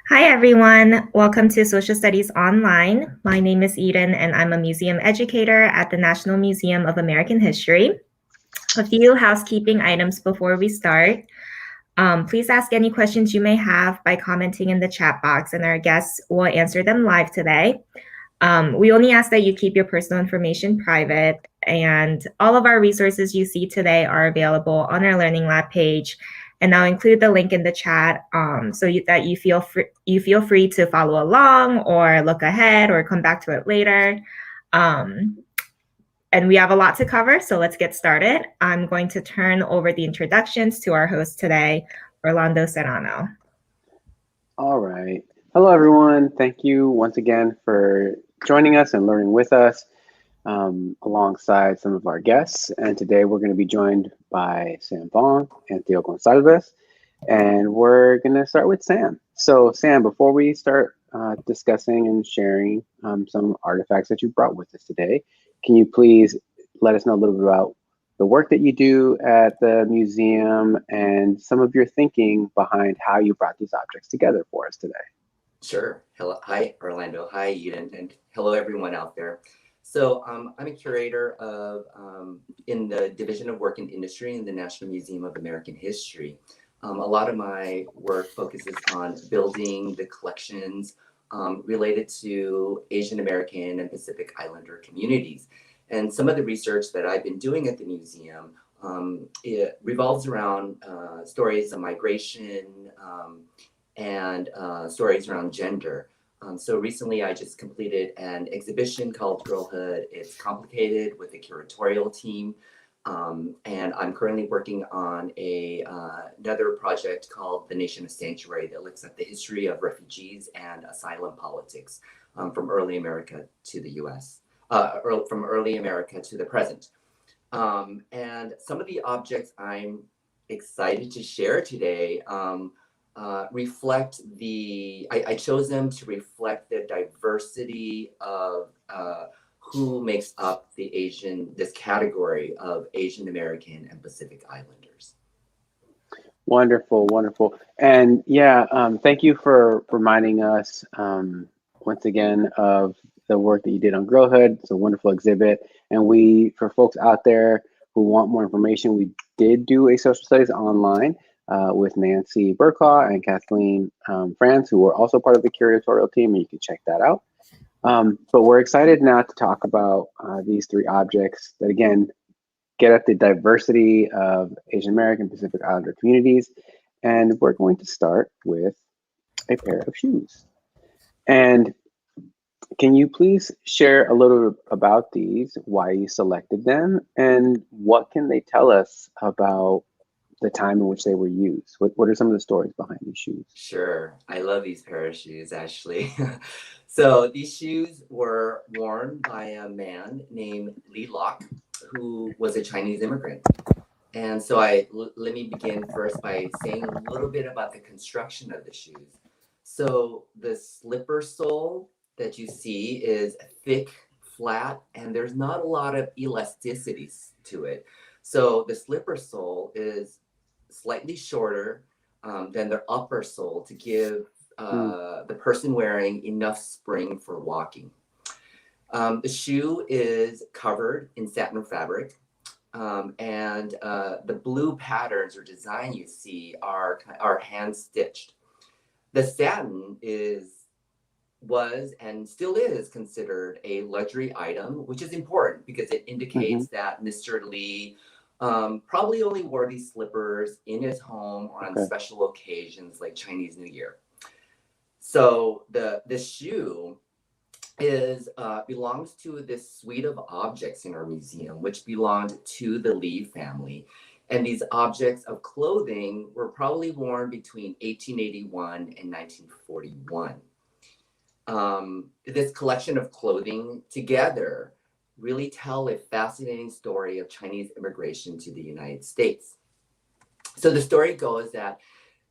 Hi, everyone. Welcome to Social Studies Online. My name is Eden, and I'm a museum educator at the National Museum of American History. A few housekeeping items before we start. Please ask any questions you may have by commenting in the chat box, and our guests will answer them live today. We only ask that you keep your personal information private, and all of our resources you see today are available on our Learning Lab page. And I'll include the link in the chat that you feel free to follow along or look ahead or come back to it later. And we have a lot to cover, so let's get started. I'm going to turn over the introductions to our host today, Orlando Serrano. All right. Hello, everyone. Thank you once again for joining us and learning with us alongside some of our guests. And today we're going to be joined by Sam Vong and Theo Gonzales. And we're going to start with Sam. So Sam, before we start discussing and sharing some artifacts that you brought with us today, can you please let us know a little bit about the work that you do at the museum and some of your thinking behind how you brought these objects together for us today? Sure. Hello. Hi, Orlando. Hi, Eden. And hello, everyone out there. So I'm a curator in the Division of Work and Industry in the National Museum of American History. A lot of my work focuses on building the collections related to Asian American and Pacific Islander communities. And some of the research that I've been doing at the museum, it revolves around stories of migration and stories around gender. So recently I just completed an exhibition called Girlhood. It's complicated with a curatorial team. And I'm currently working on another project called The Nation of Sanctuary that looks at the history of refugees and asylum politics from early America to the US, from early America to the present. And some of the objects I'm excited to share today reflect I chose them to reflect the diversity of who makes up this category of Asian American and Pacific Islanders. Wonderful, wonderful. And yeah, thank you for reminding us once again of the work that you did on Girlhood. It's a wonderful exhibit. And for folks out there who want more information, we did do a social studies online with Nancy Burklaw and Kathleen France, who were also part of the curatorial team, and you can check that out. But we're excited now to talk about these three objects that, again, get at the diversity of Asian American Pacific Islander communities. And we're going to start with a pair of shoes. And can you please share a little about these, why you selected them, and what can they tell us about the time in which they were used? What are some of the stories behind these shoes? Sure. I love these pair of shoes, actually. So these shoes were worn by a man named Li Lok, who was a Chinese immigrant. And so let me begin first by saying a little bit about the construction of the shoes. So the slipper sole that you see is thick, flat, and there's not a lot of elasticity to it. So the slipper sole is slightly shorter than their upper sole to give the person wearing enough spring for walking. The shoe is covered in satin fabric, and the blue patterns or design you see are hand stitched. The satin was and still is considered a luxury item, which is important because it indicates that Mr. Li probably only wore these slippers in his home or on special occasions like Chinese New Year. So the shoe belongs to this suite of objects in our museum, which belonged to the Li family. And these objects of clothing were probably worn between 1881 and 1941. This collection of clothing together really tell a fascinating story of Chinese immigration to the United States. So the story goes that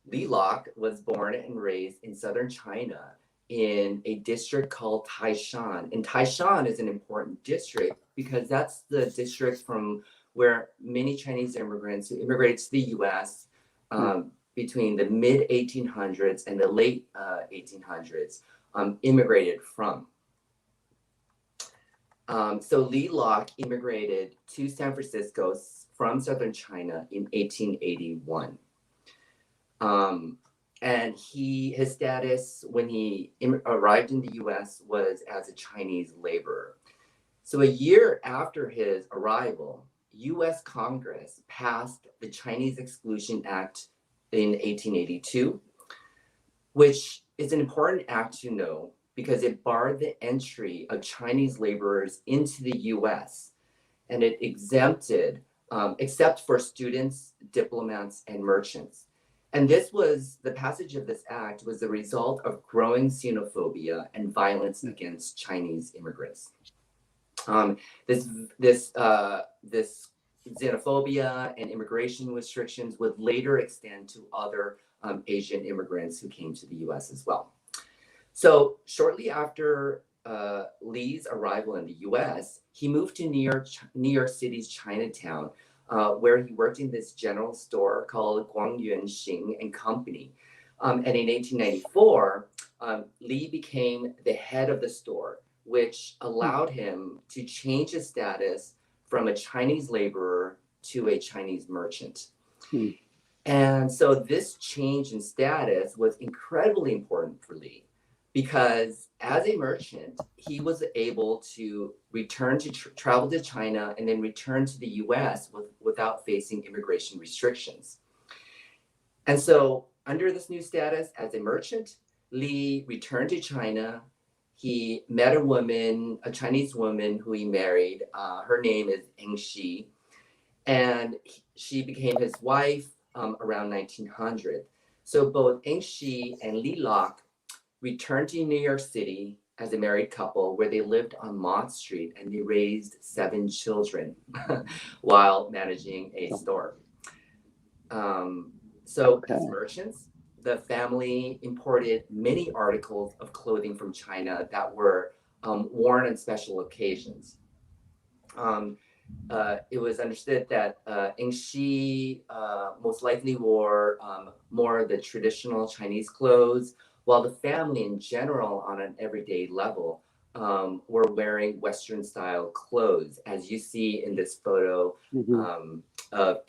Li Lok was born and raised in southern China in a district called Taishan. And Taishan is an important district because that's the district from where many Chinese immigrants who immigrated to the US between the mid 1800s and the late 1800s immigrated from. So Lee Lock immigrated to San Francisco from southern China in 1881. And his status when he arrived in the US was as a Chinese laborer. So a year after his arrival, US Congress passed the Chinese Exclusion Act in 1882, which is an important act to know because it barred the entry of Chinese laborers into the US, and it exempted, except for students, diplomats, and merchants. And the passage of this act was the result of growing xenophobia and violence against Chinese immigrants. This xenophobia and immigration restrictions would later extend to other Asian immigrants who came to the US as well. So shortly after Lee's arrival in the US, he moved to New York City's Chinatown, where he worked in this general store called Guangyuan Xing and Company. And in 1894, Lee became the head of the store, which allowed him to change his status from a Chinese laborer to a Chinese merchant. And so this change in status was incredibly important for Lee because as a merchant, he was able to return to travel to China and then return to the US without facing immigration restrictions. And so under this new status as a merchant, Lee returned to China. He met a Chinese woman who he married. Her name is Eng Shi, and she became his wife around 1900. So both Eng Shi and Lee Lock returned to New York City as a married couple where they lived on Mott Street and they raised 7 children while managing a store. As merchants, the family imported many articles of clothing from China that were worn on special occasions. It was understood that Eng Shi most likely wore more of the traditional Chinese clothes, while the family in general, on an everyday level, were wearing Western style clothes, as you see in this photo of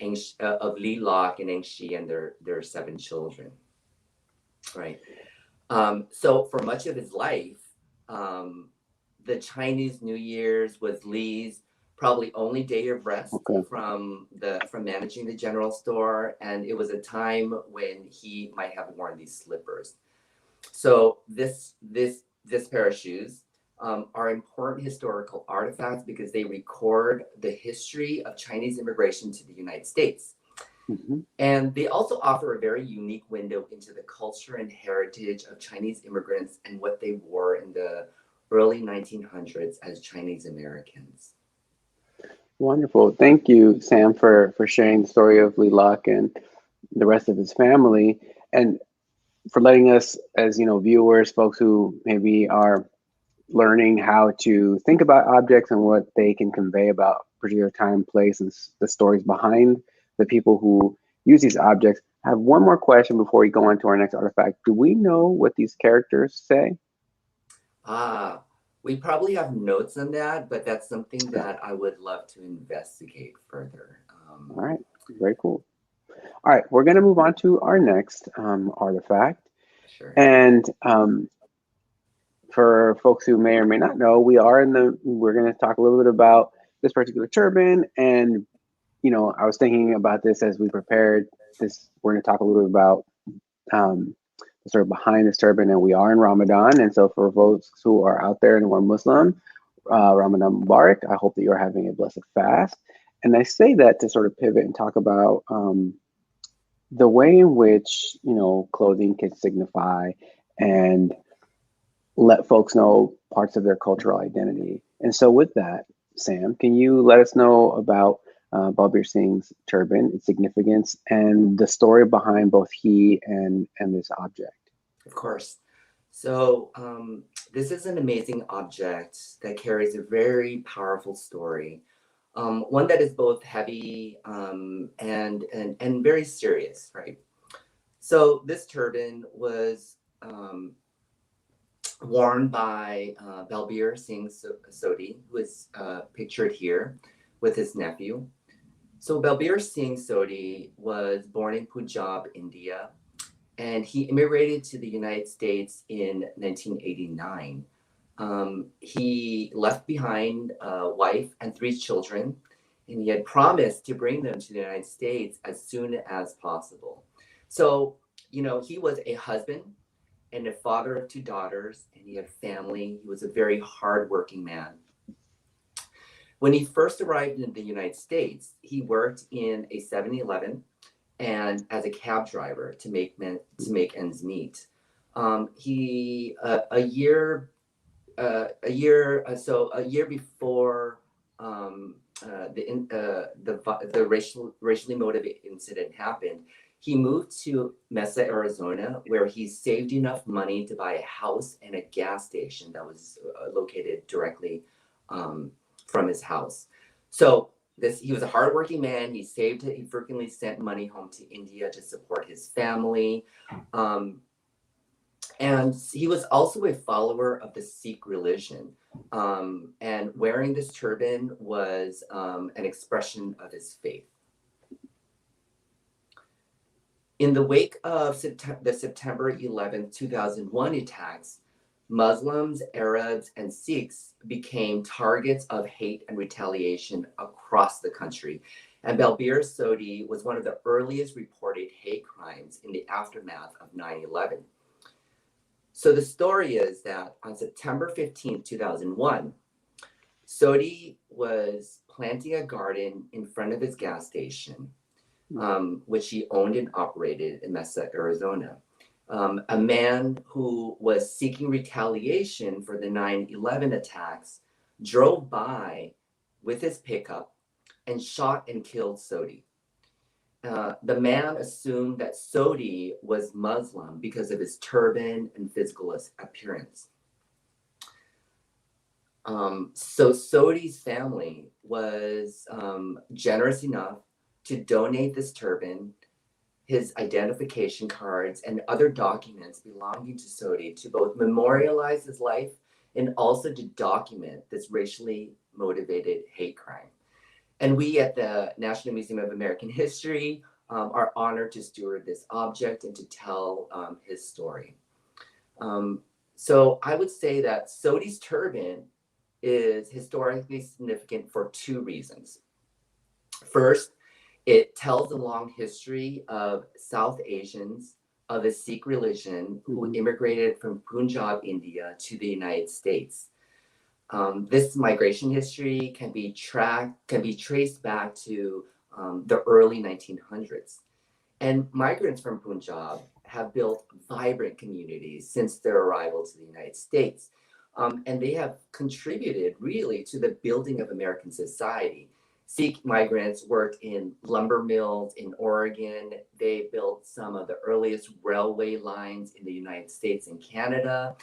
Lee Lock and Eng Shi and their 7 children. Right. So for much of his life, the Chinese New Year's was Lee's probably only day of rest from managing the general store, and it was a time when he might have worn these slippers. So this pair of shoes are important historical artifacts because they record the history of Chinese immigration to the United States. And they also offer a very unique window into the culture and heritage of Chinese immigrants and what they wore in the early 1900s as Chinese Americans. Wonderful. Thank you, Sam, for sharing the story of Lee Lock and the rest of his family, and for letting us, as viewers, folks who maybe are learning how to think about objects and what they can convey about particular time, place, and the stories behind the people who use these objects. I have one more question before we go on to our next artifact. Do we know what these characters say? We probably have notes on that, but that's something that I would love to investigate further. All right, very cool. All right, we're going to move on to our next artifact. Sure. And for folks who may or may not know, we're going to talk a little bit about this particular turban. And, I was thinking about this as we prepared this. We're going to talk a little bit about the sort of behind this turban, and we are in Ramadan. And so for folks who are out there and who are Muslim, Ramadan Mubarak, I hope that you're having a blessed fast. And I say that to sort of pivot and talk about the way in which, clothing can signify and let folks know parts of their cultural identity. And so with that, Sam, can you let us know about Balbir Singh's turban, its significance, and the story behind both he and this object? Of course. So this is an amazing object that carries a very powerful story, one that is both heavy and very serious, right? So this turban was worn by Balbir Singh Sodhi, who is pictured here with his nephew. So Balbir Singh Sodhi was born in Punjab, India, and he immigrated to the United States in 1989. He left behind a wife and 3 children, and he had promised to bring them to the United States as soon as possible. So, you know, he was a husband and a father of 2 daughters, and he had family. He was a very hardworking man. When he first arrived in the United States, he worked in a 7-Eleven and as a cab driver to make ends meet. He a year before the racially motivated incident happened, he moved to Mesa, Arizona, where he saved enough money to buy a house and a gas station that was located directly from his house. So he was a hardworking man. He saved it. He frequently sent money home to India to support his family. And he was also a follower of the Sikh religion. And wearing this turban was an expression of his faith. In the wake of the September 11, 2001 attacks, Muslims, Arabs, and Sikhs became targets of hate and retaliation across the country. And Balbir Sodhi was one of the earliest reported hate crimes in the aftermath of 9/11. So the story is that on September 15, 2001, Sodhi was planting a garden in front of his gas station, which he owned and operated in Mesa, Arizona. A man who was seeking retaliation for the 9/11 attacks drove by with his pickup and shot and killed Sodhi. The man assumed that Sodhi was Muslim because of his turban and physical appearance. So Sodhi's family was generous enough to donate this turban, his identification cards, and other documents belonging to Sodhi to both memorialize his life and also to document this racially motivated hate crime. And we at the National Museum of American History are honored to steward this object and to tell his story. So I would say that Sodhi's turban is historically significant for 2 reasons. First, it tells a long history of South Asians of the Sikh religion who immigrated from Punjab, India to the United States. This migration history can be traced back to the early 1900s. And migrants from Punjab have built vibrant communities since their arrival to the United States. And they have contributed really to the building of American society. Sikh migrants worked in lumber mills in Oregon. They built some of the earliest railway lines in the United States and Canada.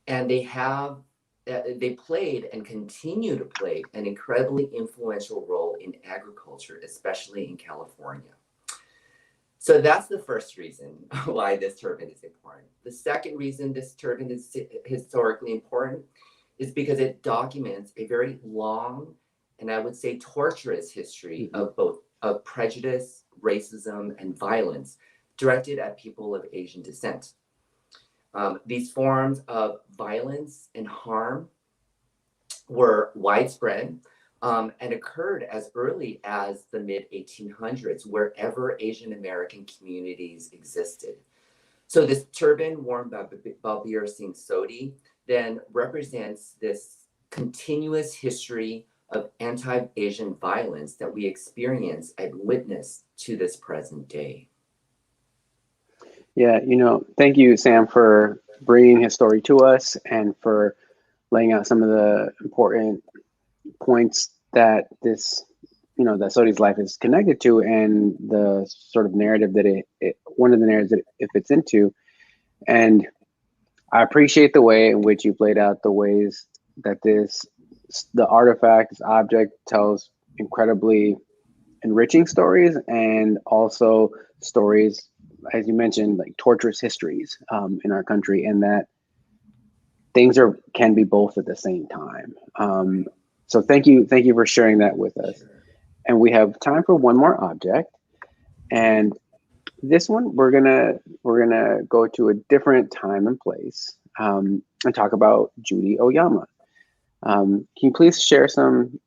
And they played and continue to play an incredibly influential role in agriculture, especially in California. So that's the first reason why this turban is important. The second reason this turban is historically important is because it documents a very long and I would say torturous history of prejudice, racism, and violence directed at people of Asian descent. These forms of violence and harm were widespread and occurred as early as the mid-1800s, wherever Asian American communities existed. So this turban worn by Balbir Singh Sodhi then represents this continuous history of anti-Asian violence that we experience and witness to this present day. Yeah, thank you, Sam, for bringing his story to us and for laying out some of the important points that that Sodhi's life is connected to, and the sort of narrative that one of the narratives that it fits into. And I appreciate the way in which you've laid out the ways that the artifact, this object, tells incredibly enriching stories, and also stories as you mentioned, like torturous histories in our country, and that things can be both at the same time. So thank you for sharing that with us. And we have time for one more object, and this one we're gonna go to a different time and place and talk about Judy Oyama. Can you please share some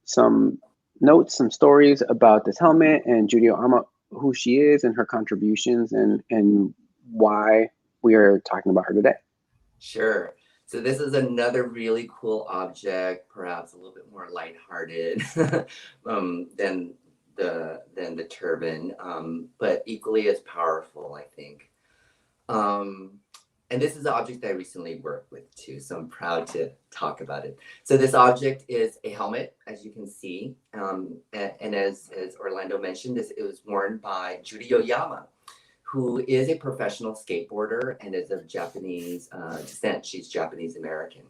notes, some stories about this helmet and Judy Oyama, who she is and her contributions, and why we are talking about her today? Sure. So this is another really cool object, perhaps a little bit more lighthearted than the turban, but equally as powerful, I think. And this is an object that I recently worked with too, so I'm proud to talk about it. So this object is a helmet, as you can see, and as Orlando mentioned, it was worn by Judy Oyama, who is a professional skateboarder and is of Japanese descent. She's Japanese American.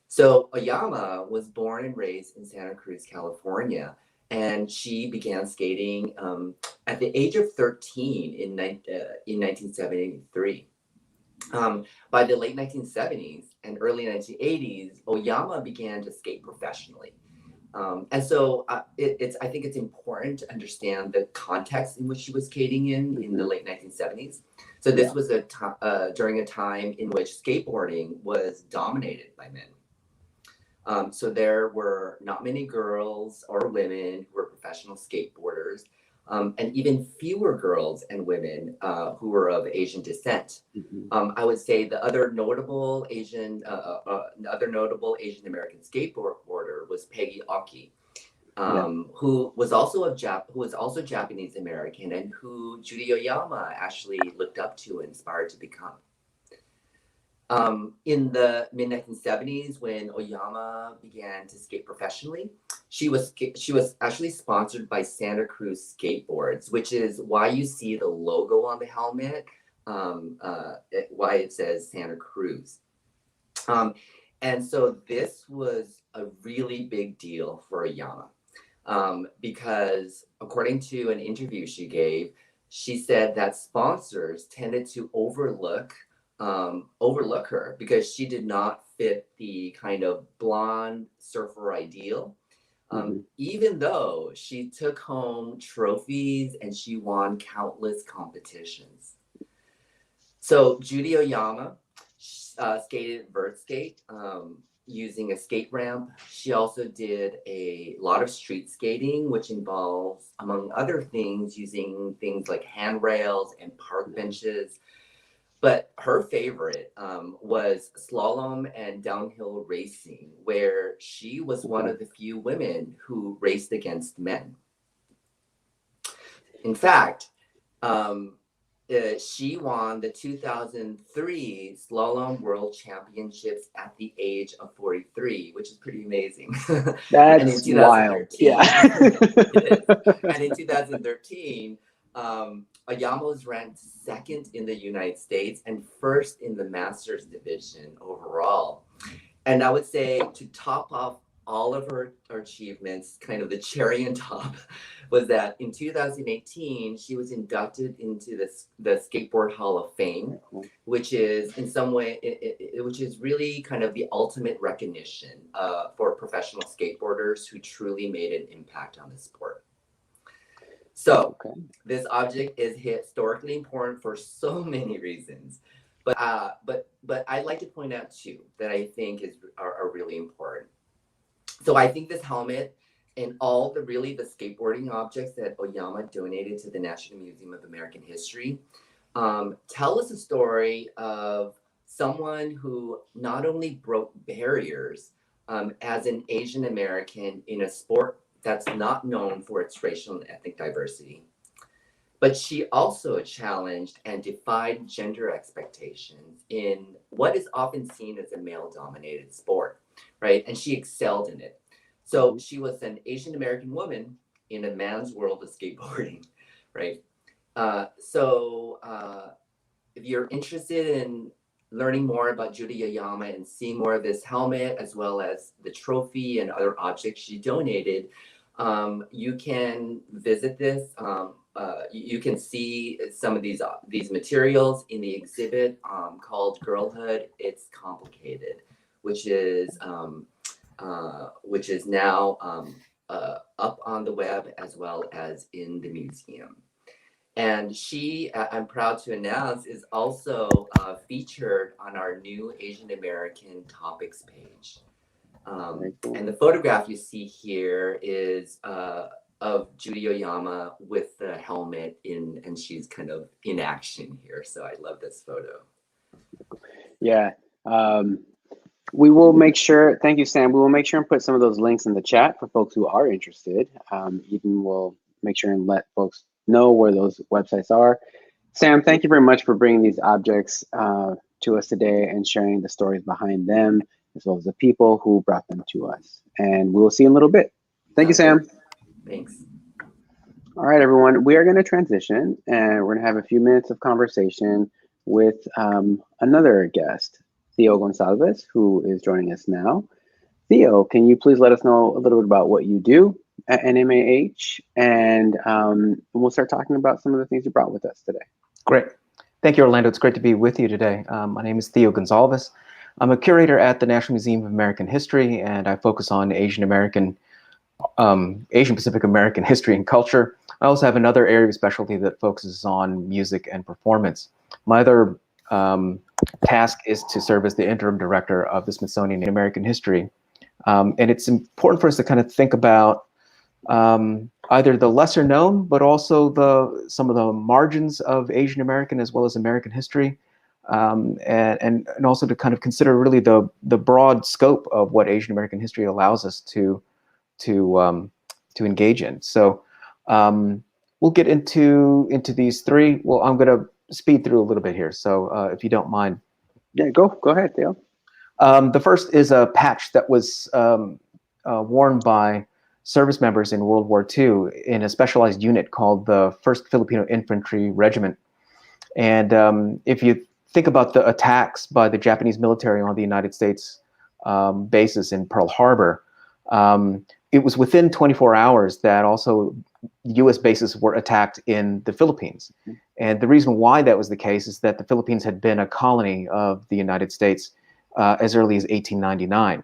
So Oyama was born and raised in Santa Cruz, California, and she began skating at the age of 13 in 1973. By the late 1970s and early 1980s, Oyama began to skate professionally. And so I think it's important to understand the context in which she was skating in the late 1970s. So this was during a time in which skateboarding was dominated by men. So there were not many girls or women who were professional skateboarders, and even fewer girls and women who were of Asian descent. I would say the other notable Asian American skateboarder was Peggy Oki, who was also Japanese American, and who Judy Oyama actually looked up to and inspired to become. In the mid 1970s, when Oyama began to skate professionally, she was actually sponsored by Santa Cruz Skateboards, which is why you see the logo on the helmet, why it says Santa Cruz. And so this was a really big deal for Oyama, because according to an interview she gave, she said that sponsors tended to overlook her because she did not fit the kind of blonde surfer ideal, even though she took home trophies and she won countless competitions. So Judy Oyama skated vert skate using a skate ramp. She also did a lot of street skating, which involves, among other things, using things like handrails and park benches. But her favorite was slalom and downhill racing, where she was one of the few women who raced against men. In fact, she won the 2003 Slalom World Championships at the age of 43, which is pretty amazing. That's wild. Yeah. And in 2013, Oyama was ranked second in the United States and first in the Masters division overall. And I would say, to top off all of her achievements, kind of the cherry on top, was that in 2018, she was inducted into the Skateboard Hall of Fame, which is in some way, which is really kind of the ultimate recognition for professional skateboarders who truly made an impact on the sport. So this object is historically important for so many reasons, but I'd like to point out two that I think are really important. So I think this helmet and all the skateboarding objects that Oyama donated to the National Museum of American History tell us a story of someone who not only broke barriers as an Asian American in a sport that's not known for its racial and ethnic diversity, but she also challenged and defied gender expectations in what is often seen as a male-dominated sport, right? And she excelled in it. So she was an Asian American woman in a man's world of skateboarding, right? So if you're interested in learning more about Judy Oyama and seeing more of this helmet, as well as the trophy and other objects she donated, you can visit this you can see some of these materials in the exhibit called Girlhood, It's Complicated, which is now up on the web as well as in the museum. And she, I'm proud to announce, is also featured on our new Asian American topics page. And the photograph you see here is of Judy Oyama with the helmet in, and she's kind of in action here. So I love this photo. Yeah. We will make sure, thank you, Sam. We will make sure and put some of those links in the chat for folks who are interested. Even we'll make sure and let folks know where those websites are. Sam, thank you very much for bringing these objects to us today and sharing the stories behind them, as well as the people who brought them to us. And we will see you in a little bit. Thank you, Sam. Thanks. All right, everyone, we are going to transition and we're going to have a few minutes of conversation with another guest, Theo Gonzales, who is joining us now. Theo, can you please let us know a little bit about what you do at NMAH, and we'll start talking about some of the things you brought with us today. Great. Thank you, Orlando. It's great to be with you today. My name is Theo Gonzales. I'm a curator at the National Museum of American History, and I focus on Asian Pacific American history and culture. I also have another area of specialty that focuses on music and performance. My other task is to serve as the interim director of the Smithsonian in American History. And it's important for us to kind of think about either the lesser known, but also some of the margins of Asian American as well as American history, and also to kind of consider really the broad scope of what Asian American history allows us to engage in. So we'll get into these three. Well, I'm going to speed through a little bit here, so if you don't mind. Yeah, go ahead, Theo. The first is a patch that was worn by service members in World War II in a specialized unit called the 1st Filipino Infantry Regiment. And if you think about the attacks by the Japanese military on the United States bases in Pearl Harbor, it was within 24 hours that also U.S. bases were attacked in the Philippines. And the reason why that was the case is that the Philippines had been a colony of the United States as early as 1899.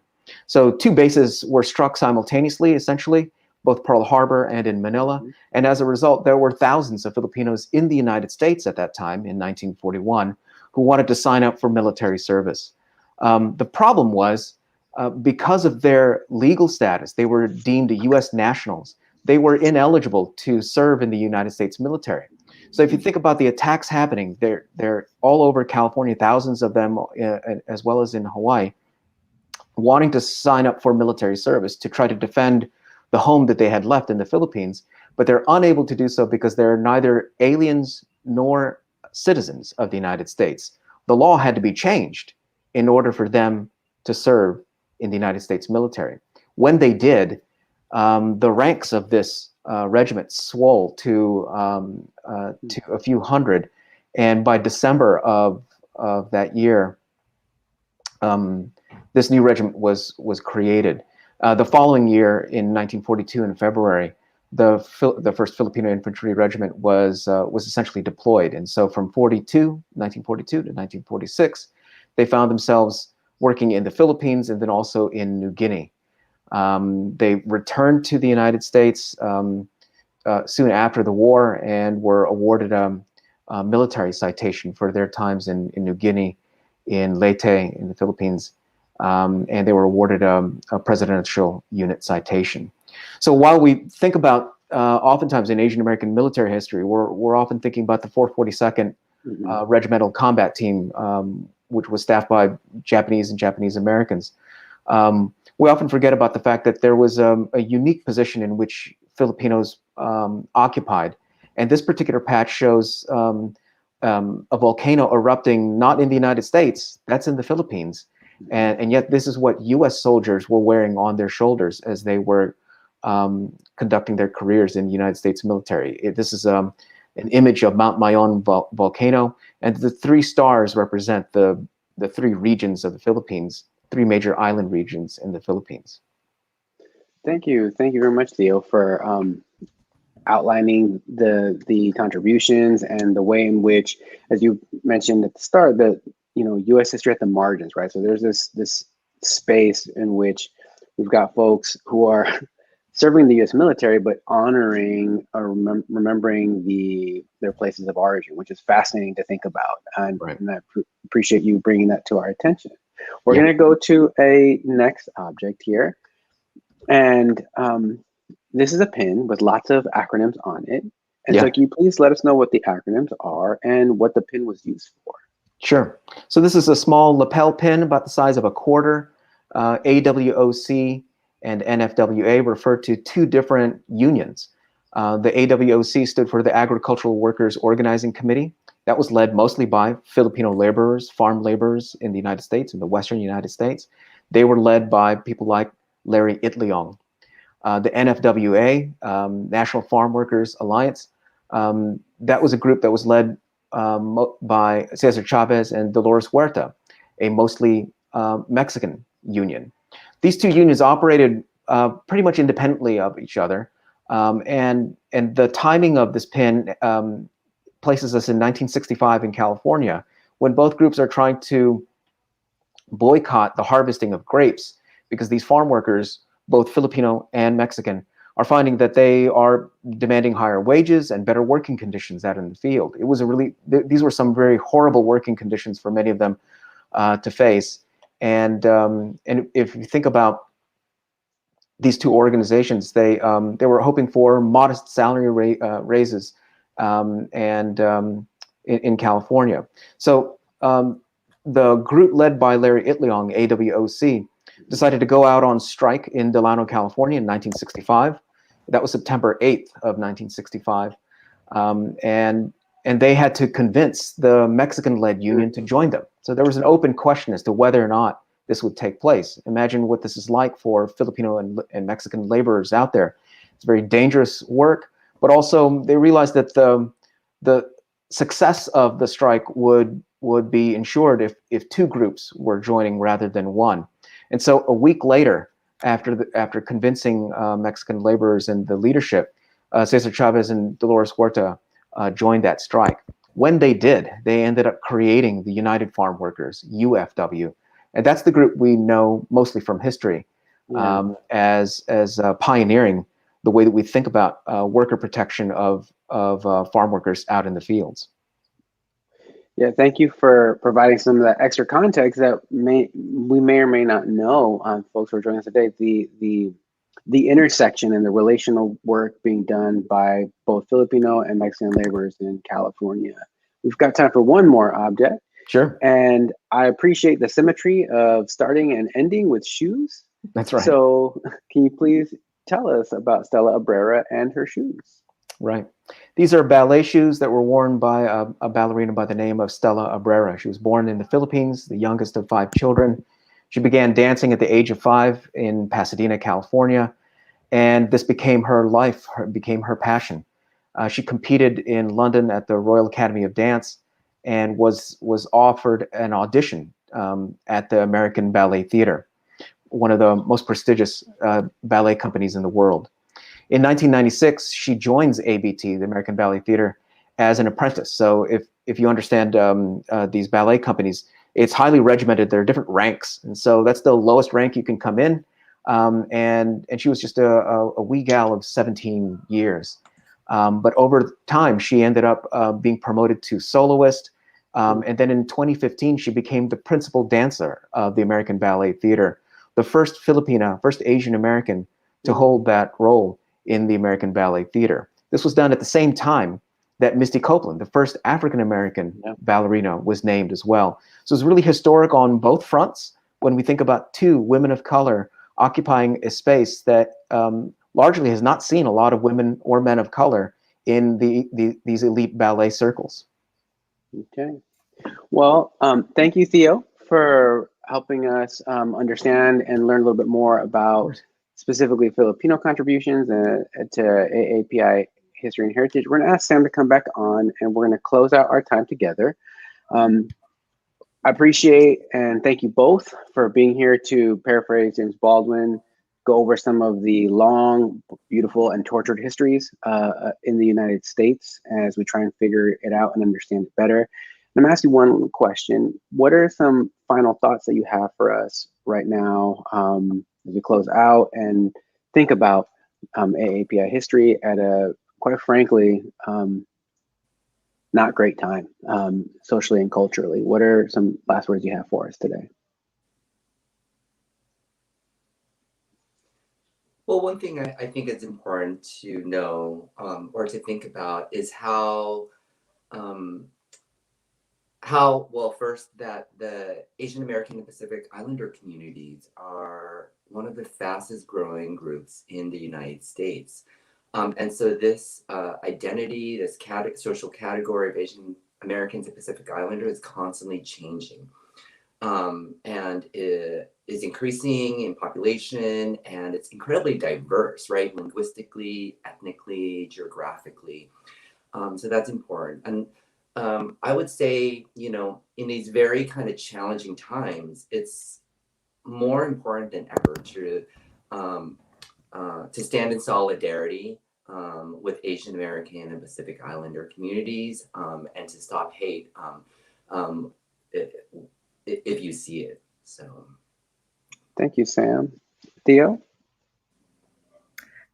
So two bases were struck simultaneously, essentially, both Pearl Harbor and in Manila. And as a result, there were thousands of Filipinos in the United States at that time, in 1941, who wanted to sign up for military service. The problem was, because of their legal status, they were deemed U.S. nationals. They were ineligible to serve in the United States military. So if you think about the attacks happening, they're all over California, thousands of them, as well as in Hawaii, wanting to sign up for military service to try to defend the home that they had left in the Philippines, but they're unable to do so because they're neither aliens nor citizens of the United States. The law had to be changed in order for them to serve in the United States military. When they did, the ranks of this regiment swole to a few hundred, and by December of that year, this new regiment was created. The following year, in 1942, in February, the 1st Filipino Infantry Regiment was essentially deployed. And so from 1942 to 1946, they found themselves working in the Philippines and then also in New Guinea. They returned to the United States soon after the war and were awarded a military citation for their times in New Guinea, in Leyte, in the Philippines, and they were awarded a presidential unit citation. So while we think about, oftentimes in Asian American military history, we're often thinking about the 442nd Regimental Combat Team, which was staffed by Japanese and Japanese Americans. We often forget about the fact that there was a unique position in which Filipinos occupied. And this particular patch shows a volcano erupting not in the United States, that's in the Philippines. And yet this is what US soldiers were wearing on their shoulders as they were conducting their careers in the United States military. This is an image of Mount Mayon volcano, and the three stars represent the three regions of the Philippines, three major island regions in the Philippines. Thank you very much, Theo, for outlining the contributions and the way in which, as you mentioned at the start, that U.S. history at the margins, right? So there's this space in which we've got folks who are serving the U.S. military, but honoring or remembering their places of origin, which is fascinating to think about. And, Right. and I appreciate you bringing that to our attention. We're Yeah. going to go to a next object here. And this is a pin with lots of acronyms on it. And so Yeah. can you please let us know what the acronyms are and what the pin was used for? Sure. So this is a small lapel pin about the size of a quarter. AWOC and NFWA refer to two different unions. The AWOC stood for the Agricultural Workers Organizing Committee. That was led mostly by Filipino laborers, farm laborers in the United States, in the Western United States. They were led by people like Larry Itliong. The NFWA, National Farm Workers Alliance, that was a group that was led by Cesar Chavez and Dolores Huerta, a mostly Mexican union. These two unions operated pretty much independently of each other, and the timing of this pin places us in 1965 in California, when both groups are trying to boycott the harvesting of grapes because these farm workers, both Filipino and Mexican, are finding that they are demanding higher wages and better working conditions out in the field. It was these were some very horrible working conditions for many of them to face. And if you think about these two organizations, they were hoping for modest salary raises in California. So the group led by Larry Itliong, AWOC, decided to go out on strike in Delano, California in 1965. That was September 8th of 1965. And they had to convince the Mexican-led union to join them. So there was an open question as to whether or not this would take place. Imagine what this is like for Filipino and Mexican laborers out there. It's very dangerous work, but also they realized that the success of the strike would be ensured if two groups were joining rather than one. And so a week later, after convincing Mexican laborers and the leadership, Cesar Chavez and Dolores Huerta joined that strike. When they did, they ended up creating the United Farm Workers, UFW. And that's the group we know mostly from history as pioneering the way that we think about worker protection of farm workers out in the fields. Yeah, thank you for providing some of that extra context that we may or may not know, folks who are joining us today. The intersection and the relational work being done by both Filipino and Mexican laborers in California. We've got time for one more object. Sure. And I appreciate the symmetry of starting and ending with shoes. That's right. So can you please tell us about Stella Abrera and her shoes? Right. These are ballet shoes that were worn by a ballerina by the name of Stella Abrera. She was born in the Philippines, the youngest of 5 children. She began dancing at the age of 5 in Pasadena, California, and this became her life, became her passion. She competed in London at the Royal Academy of Dance and was offered an audition at the American Ballet Theater, one of the most prestigious ballet companies in the world. In 1996, she joins ABT, the American Ballet Theater, as an apprentice. So if you understand these ballet companies, it's highly regimented. There are different ranks. And so that's the lowest rank you can come in. And she was just a wee gal of 17 years. But over time, she ended up being promoted to soloist. And then in 2015, she became the principal dancer of the American Ballet Theater, the first Filipina, first Asian American to hold that role in the American Ballet Theater. This was done at the same time that Misty Copeland, the first African-American ballerina, was named as well. So it's really historic on both fronts when we think about 2 women of color occupying a space that largely has not seen a lot of women or men of color in these elite ballet circles. Okay. Well, thank you, Theo, for helping us understand and learn a little bit more about specifically Filipino contributions to AAPI History and Heritage. We're going to ask Sam to come back on, and we're going to close out our time together. I appreciate and thank you both for being here to paraphrase James Baldwin. go over some of the long, beautiful, and tortured histories in the United States as we try and figure it out and understand it better. And I'm asking one question. What are some final thoughts that you have for us right now as we close out and think about AAPI history at a, quite frankly, not great time, socially and culturally? What are some last words you have for us today? Well, one thing I think is important to know or to think about is how well, first, that the Asian American and Pacific Islander communities are one of the fastest growing groups in the United States. And so this identity, this social category of Asian Americans and Pacific Islanders is constantly changing. And it is increasing in population, and it's incredibly diverse, right? Linguistically, ethnically, geographically. So that's important. And I would say, in these very kind of challenging times, it's more important than ever to stand in solidarity with Asian American and Pacific Islander communities, and to stop hate if you see it. So, thank you, Sam. Theo?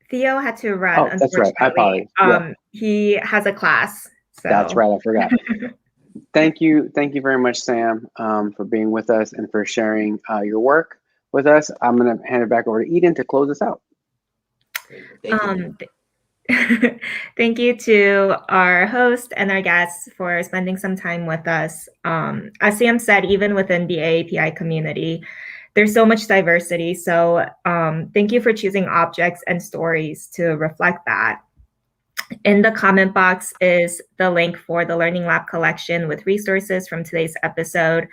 Theo had to run. Oh, that's right. I apologize. He has a class. So. That's right. I forgot. Thank you very much, Sam, for being with us and for sharing your work with us. I'm going to hand it back over to Eden to close us out. Thank you. Thank you to our host and our guests for spending some time with us. As Sam said, even within the AAPI community, there's so much diversity. So thank you for choosing objects and stories to reflect that. In the comment box is the link for the Learning Lab collection with resources from today's episode.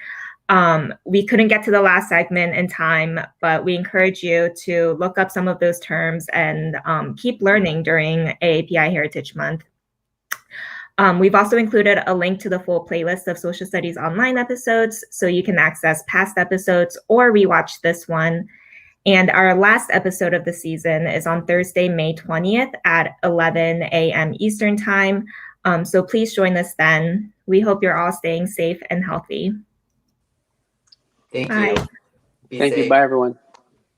We couldn't get to the last segment in time, but we encourage you to look up some of those terms and keep learning during AAPI Heritage Month. We've also included a link to the full playlist of Social Studies Online episodes, so you can access past episodes or rewatch this one. And our last episode of the season is on Thursday, May 20th at 11 a.m. Eastern Time. So please join us then. We hope you're all staying safe and healthy. Thank Bye. you. Be Thank safe. you. Bye, everyone.